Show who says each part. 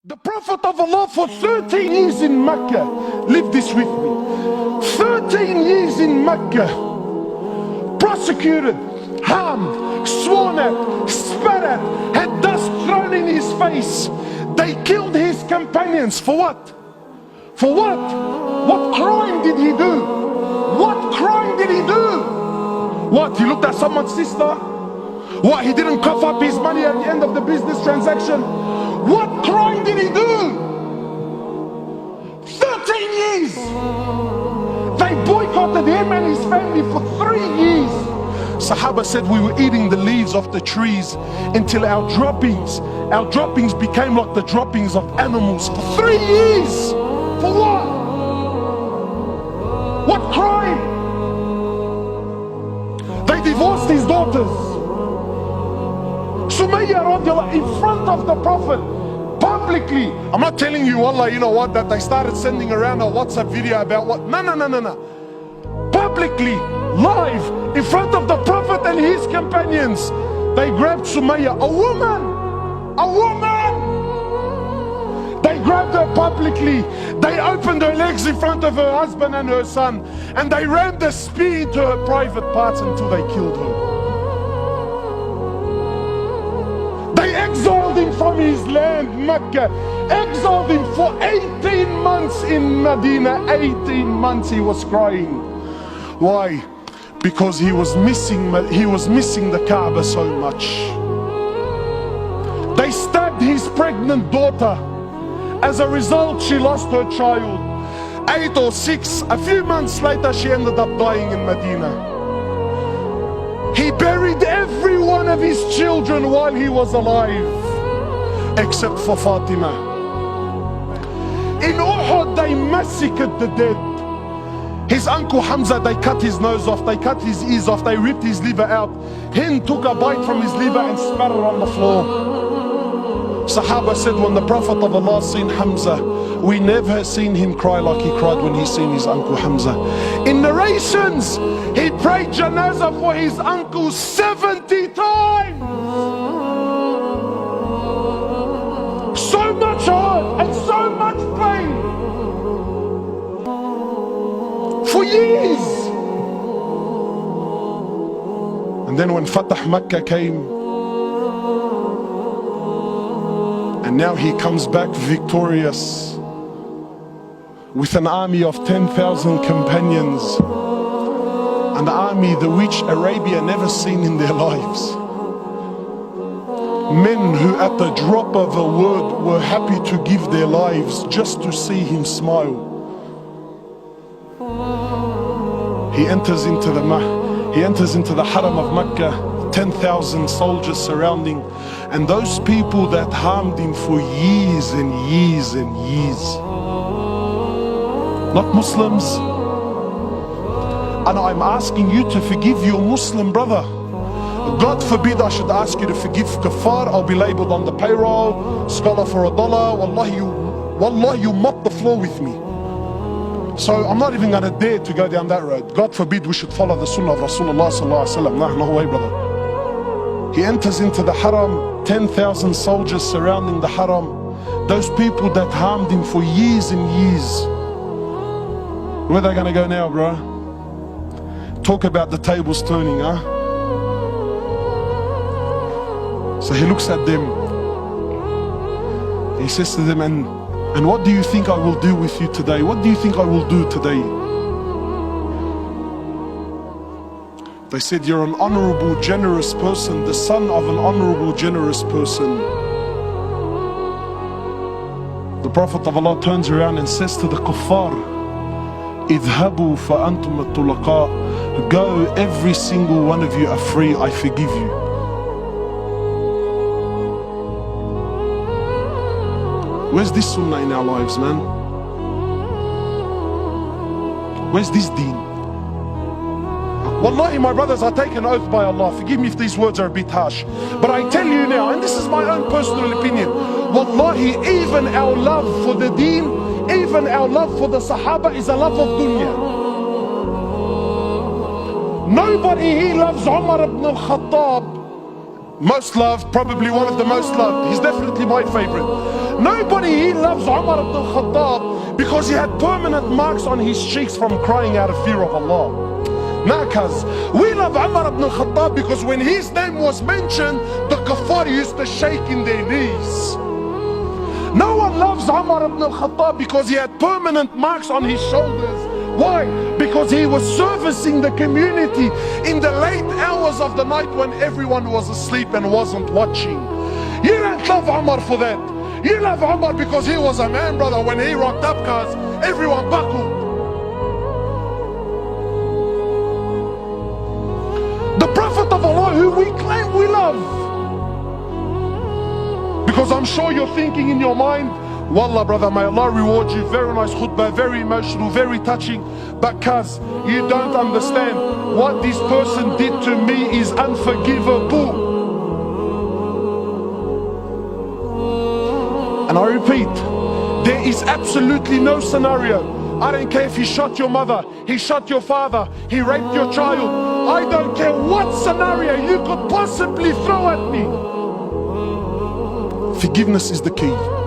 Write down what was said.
Speaker 1: The Prophet of Allah for 13 years in Mecca, live this with me, 13 years in Mecca, prosecuted, harmed, sworn at, spat at, had dust thrown in his face. They killed his companions. For what? For what? What crime did he do? What crime did he do? What? He looked at someone's sister? What? He didn't cough up his money at the end of the business transaction? What crime did he do? 13 years! They boycotted him and his family for 3 years. Sahaba said we were eating the leaves of the trees until our droppings became like the droppings of animals for 3 years. For what? What crime? They divorced his daughters. Sumayya radiallahu in front of the Prophet, publicly. I'm not telling you, Allah, you know what, that they started sending around a WhatsApp video about what. No. Publicly, live, in front of the Prophet and his companions, they grabbed Sumayya, a woman. They grabbed her publicly. They opened her legs in front of her husband and her son, and they rammed a spear into her private parts until they killed her. They exiled him from his land, Mecca, exiled him for 18 months in Medina. 18 months he was crying. Why? Because he was missing the Kaaba so much. They stabbed his pregnant daughter. As a result, she lost her child. 8 or 6, a few months later, she ended up dying in Medina. He buried every one of his children while he was alive, except for Fatima. In Uhud, they massacred the dead. His uncle Hamza, they cut his nose off, they cut his ears off, they ripped his liver out. Hind took a bite from his liver and spat it on the floor. Sahaba said when the Prophet of Allah seen Hamza, we never seen him cry like he cried when he seen his uncle Hamza. In narrations, he prayed janazah for his uncle 70 times. So much hurt and so much pain. For years. And then when Fatah Makkah came, and now he comes back victorious with an army of 10,000 companions, an army the which Arabia never seen in their lives. Men who at the drop of a word were happy to give their lives just to see him smile. He enters into the Haram of Mecca, 10,000 soldiers surrounding, and those people that harmed him for years and years and years. Not Muslims. And I'm asking you to forgive your Muslim brother. God forbid I should ask you to forgive kafar. I'll be labeled on the payroll, scholar for $1. Wallah, you mop the floor with me. So I'm not even gonna dare to go down that road. God forbid we should follow the sunnah of Rasulullah sallallahu alaihi wasallam. No way, brother. He enters into the haram, 10,000 soldiers surrounding the haram. Those people that harmed him for years and years. Where are they gonna go now, bro? Talk about the tables turning, huh? So he looks at them. He says to them, and what do you think I will do with you today? What do you think I will do today? They said, you're an honorable, generous person, the son of an honorable, generous person. The Prophet of Allah turns around and says to the kuffar, idhabu fa antum at-tulaqa. Go, every single one of you are free, I forgive you. Where's this sunnah in our lives, man? Where's this deen? Wallahi, my brothers, I take an oath by Allah, forgive me if these words are a bit harsh, but I tell you now, and this is my own personal opinion, wallahi, even our love for the deen, even our love for the Sahaba is a love of dunya. Nobody here loves Umar ibn al-Khattab most loved, probably one of the most loved. He's definitely my favorite. Nobody here loves Umar ibn al-Khattab because he had permanent marks on his cheeks from crying out of fear of Allah. Nah, cuz we love Umar ibn al-Khattab because when his name was mentioned, the kuffar used to shake in their knees. No one loves Umar ibn al-Khattab because he had permanent marks on his shoulders. Why? Because he was servicing the community in the late hours of the night when everyone was asleep and wasn't watching. You don't love Umar for that. You love Umar because he was a man, brother. When he rocked up, cuz everyone buckled. The Prophet of Allah who we claim we love. Because I'm sure you're thinking in your mind, Wallah, brother, may Allah reward you. Very nice khutbah, very emotional, very touching. But cuz, you don't understand. What this person did to me is unforgivable. And I repeat, there is absolutely no scenario. I don't care if he shot your mother, he shot your father, he raped your child. I don't care what scenario you could possibly throw at me. Forgiveness is the key.